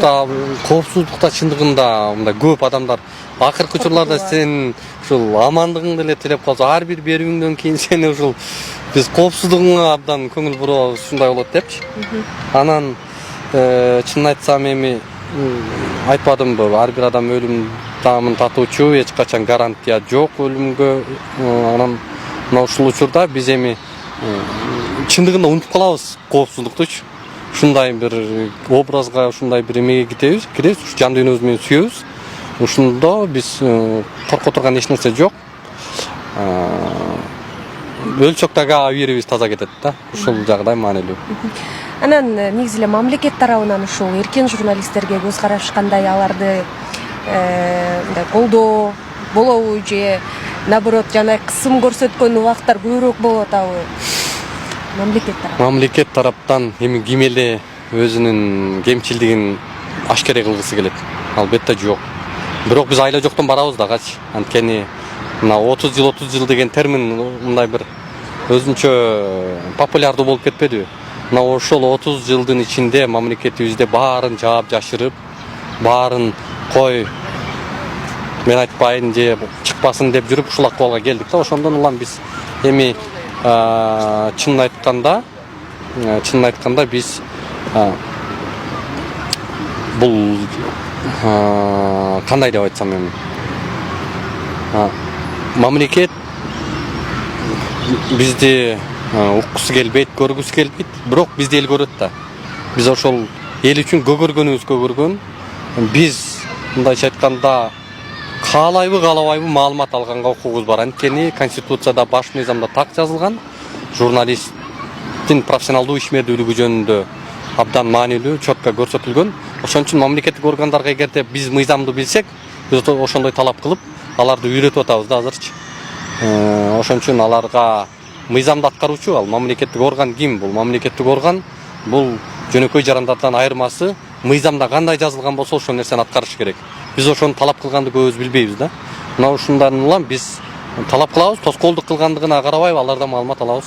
Коопсуздукта чындыгында мындай көп адамдар акыркы учурларда сен ушул амандыгыңды эле тилеп калса, ар бир берүүңдөн кийин сени ушул биз коопсуздугуңа абдан көңүл бурабыз, ушундай болот депчи. Анан чынын айтсам эми айтпадымбы, ар бир адам өлүм таамын татуучу, эч качан гарантия жок өлүмгө. Анан мына ушул учурда биз эми чындыгында унутуп калабыз коопсуздуктучу. Ушундай бир образга, ушундай бир эмеге киребиз, ушу жан дүйнөбүз менен сүйөбүз. Ушундо биз корко турган эч нерсе жок. Өлчөктөгү абийирибиз таза кетет да. Ушул жагдай маанилүү. Анан негизи эле мамлекет тарабынан ушул эркен журналисттерге көз караш кандай, аларды колдоо болобу же наоборот жана кысым көрсөткөн убакыттар көбүрөөк болуп атабы? Мамлекет тараптан эми ким эле өзүнүн кемчилдигин ашкере кылгысы келет? Албетте жок. Бирок биз айла жоктон барабыз дагычы. Анткени мына 30 жыл деген термин мындай бир өзүнчө популярдуу болуп кетпедиби? Мына ошол 30 жылдын ичинде мамлекетибизде баарын жаап жашырып, баарын кой мен айтпайын же чыкпасын деп жүрүп ушул акыбалга келдик да. Ошондон улам биз эми чынын айтканда биз бул кандай деп айтсам эми мамлекет бизди уккусу келбейт, көргүсү келбейт, бирок бизди эл көрөт да. Биз ошол эл үчүн көгөргөнүбүз көгөргөн. Биз мындайча айтканда каалайбы каалабайбы маалымат алганга укугубуз бар. Анткени Конституцияда баш мыйзамда так жазылган. Журналисттин профессионалдуу ишмердүүлүгү жөнүндө абдан маанилүү, четко көрсөтүлгөн. Ошон үчүн мамлекеттик органдарга эгерде биз мыйзамды билсек, биз ошондой талап кылып, аларды үйрөтүп атабыз да азырчы. Ошон үчүн аларга мыйзамды аткаруучу ал мамлекеттик орган ким? Бул мамлекеттик орган, бул жөнөкөй жарандардан айырмасы мыйзамда кандай жазылган болсо ошол нерсени аткарыш керек. Биз ошону талап кылганды көбүбүз билбейбиз да. Мына ушундан улам биз талап кылабыз, тоскоолдук кылгандыгына карабай алардан маалымат алабыз.